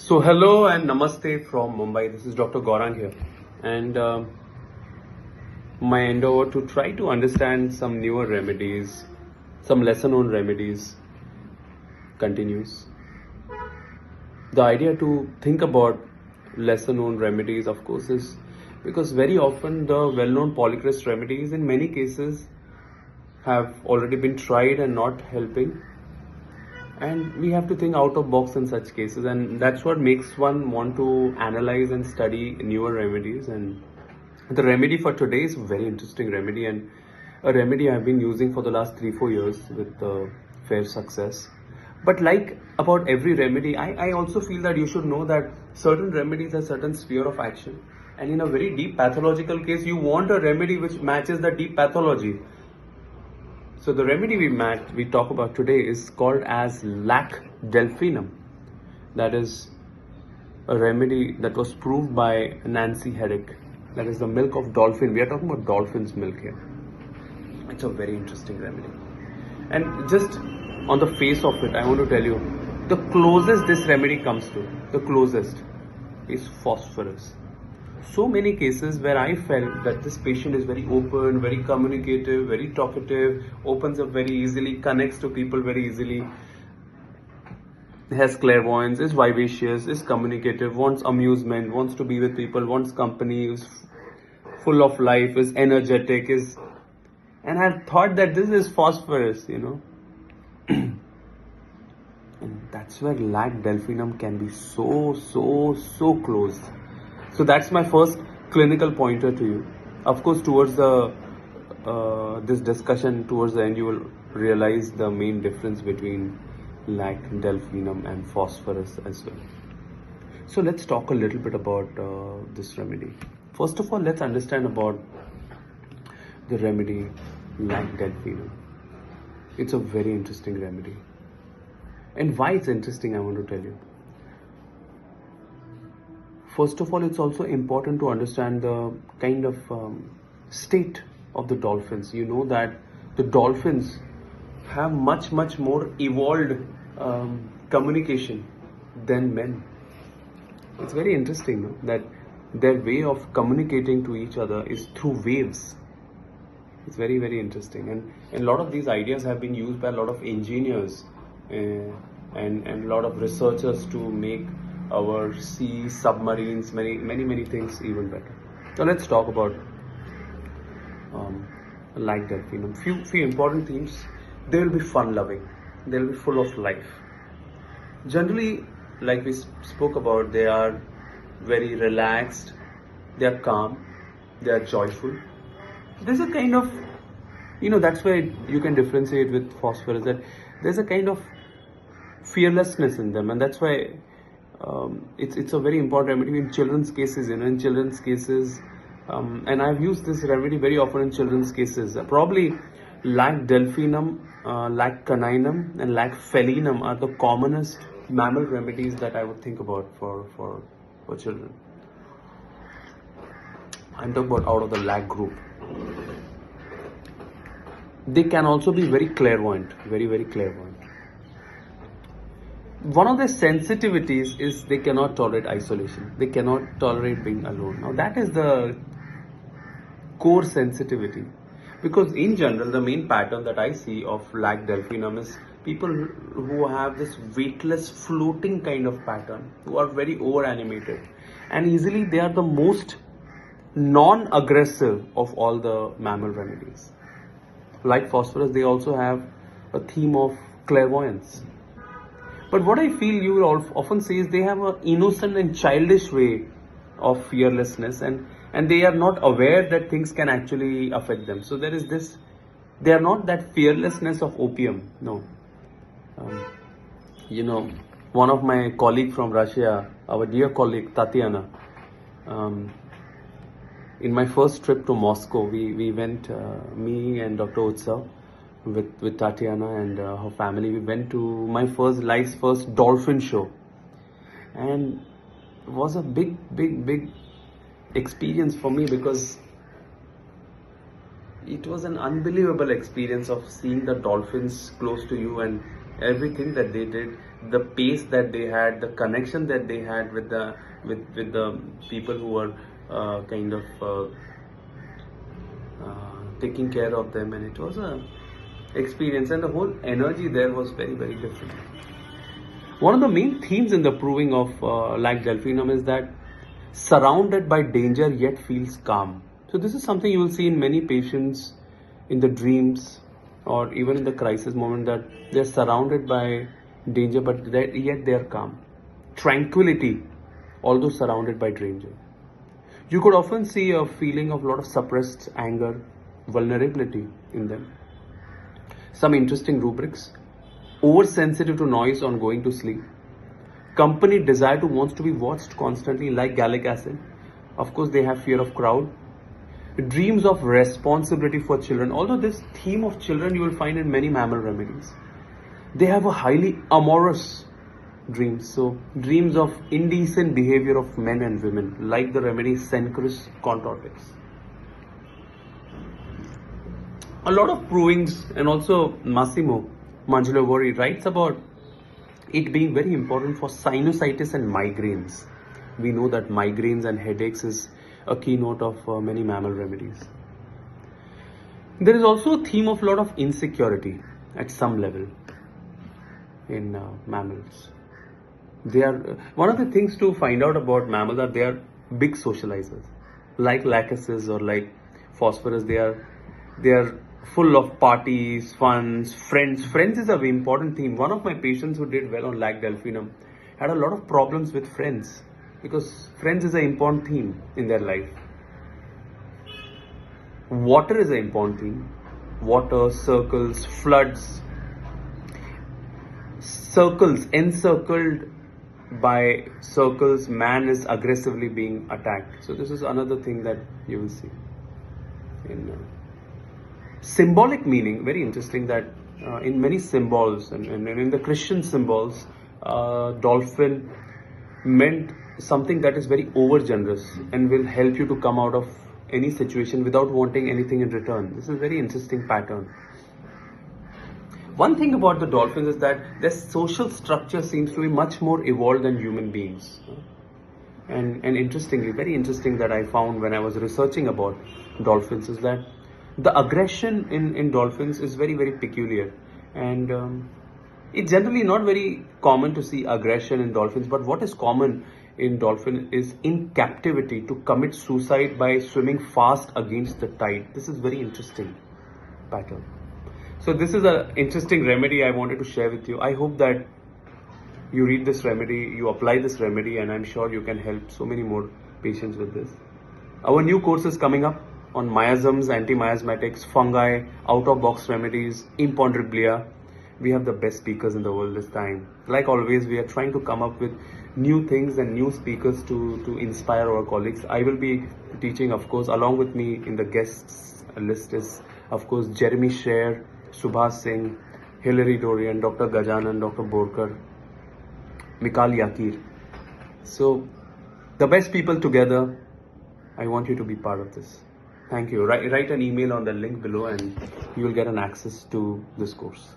So hello and namaste from Mumbai. This is Dr. Gaurang here, and my endeavor to try to understand some newer remedies, some lesser known remedies continues. The idea to think about lesser known remedies, of course, is because very often the well known polychrist remedies in many cases have already been tried and not helping. And we have to think out of box in such cases, and that's what makes one want to analyze and study newer remedies. And the remedy for today is a very interesting remedy, and a remedy I've been using for the last 3-4 years with fair success. But like about every remedy, I also feel that you should know that certain remedies have certain sphere of action, and in a very deep pathological case you want a remedy which matches the deep pathology. So the remedy we talk about today is called as delphinum. That is a remedy that was proved by Nancy Herrick. That is the milk of dolphin. We are talking about dolphin's milk here. It's a very interesting remedy. And just on the face of it, I want to tell you, the closest this remedy comes to, the closest, is phosphorus. So many cases where I felt that this patient is very open, very communicative, very talkative, opens up very easily, connects to people very easily, has clairvoyance, is vivacious, is communicative, wants amusement, wants to be with people, wants company, is full of life, is energetic, and I thought that this is phosphorus, And that's where delphinum can be so close. So that's my first clinical pointer to you. Of course, towards this discussion, towards the end, you will realize the main difference between delphinum and phosphorus as well. So let's talk a little bit about this remedy. First of all, let's understand about the remedy delphinum. It's a very interesting remedy. And why it's interesting, I want to tell you. First of all, it's also important to understand the kind of state of the dolphins. You know that the dolphins have much more evolved communication than men. It's very interesting, no? That their way of communicating to each other is through waves. It's very interesting, and a lot of these ideas have been used by a lot of engineers and a lot of researchers to make our sea, submarines, many things even better. So let's talk about delphinum. Few important themes. They will be fun-loving. They will be full of life. Generally, like we spoke about, they are very relaxed. They are calm. They are joyful. There's a kind of, that's why you can differentiate with phosphorus. That there's a kind of fearlessness in them, and that's why. It's a very important remedy in children's cases. In children's cases, and I've used this remedy very often in children's cases. Probably delphinum, caninum, and felinum are the commonest mammal remedies that I would think about for children. I'm talking about out of the group. They can also be very clairvoyant, very clairvoyant. One of their sensitivities is they cannot tolerate isolation. They cannot tolerate being alone. Now that is the core sensitivity, because in general the main pattern that I see of delphinum is people who have this weightless floating kind of pattern, who are very over animated, and easily they are the most non-aggressive of all the mammal remedies. Like phosphorus, they also have a theme of clairvoyance. But what I feel you will often say is they have an innocent and childish way of fearlessness, and they are not aware that things can actually affect them. So there is this, they are not that fearlessness of opium, no. One of my colleague from Russia, our dear colleague Tatiana, in my first trip to Moscow, we went, me and Dr. Utsav, with Tatiana and her family, we went to my life's first dolphin show, and it was a big experience for me, because it was an unbelievable experience of seeing the dolphins close to you and everything that they did. the pace that they had, the connection that they had with the people who were kind of taking care of them, and it was a experience, and the whole energy there was very, very different. One of the main themes in the proving of like delphinum is that surrounded by danger yet feels calm. So this is something you will see in many patients in the dreams or even in the crisis moment, that they're surrounded by danger but yet they are calm. Tranquility, although surrounded by danger. You could often see a feeling of a lot of suppressed anger, vulnerability in them. Some interesting rubrics: oversensitive to noise on going to sleep, company desire to wants to be watched constantly like gallic acid, of course they have fear of crowd, dreams of responsibility for children, although this theme of children you will find in many mammal remedies. They have a highly amorous dreams, so dreams of indecent behavior of men and women, like the remedy Sencris contortix. A lot of provings, and also Massimo Mangialavori writes about it being very important for sinusitis and migraines. We know that migraines and headaches is a keynote of many mammal remedies. There is also a theme of a lot of insecurity at some level in mammals. They are one of the things to find out about mammals, that they are big socializers, like lachesis or like phosphorus. They are full of parties, funs, friends. Friends is a very important theme. One of my patients who did well on lac delphinum had a lot of problems with friends, because friends is an important theme in their life. Water is an important theme. Water, circles, floods, circles, encircled by circles, man is aggressively being attacked. So this is another thing that you will see in symbolic meaning. Very interesting that in many symbols and in the Christian symbols, dolphin meant something that is very over generous and will help you to come out of any situation without wanting anything in return. This is a very interesting pattern. One thing about the dolphins is that their social structure seems to be much more evolved than human beings. And interestingly, very interesting that I found when I was researching about dolphins is that the aggression in dolphins is very, very peculiar. And it's generally not very common to see aggression in dolphins, but what is common in dolphin is in captivity to commit suicide by swimming fast against the tide. This is very interesting pattern. So this is an interesting remedy I wanted to share with you. I hope that you read this remedy, you apply this remedy, and I'm sure you can help so many more patients with this. Our new course is coming up on miasms, anti-miasmatics, fungi, out-of-box remedies, Imponderabilia. We have the best speakers in the world this time. Like always, we are trying to come up with new things and new speakers to inspire our colleagues. I will be teaching, of course, along with me in the guests list is, of course, Jeremy Sher, Subhas Singh, Hilary Dorian, Dr. Gajanan, Dr. Borkar, Michal Yakir. So, the best people together. I want you to be part of this. Thank you. Write an email on the link below and you will get an access to this course.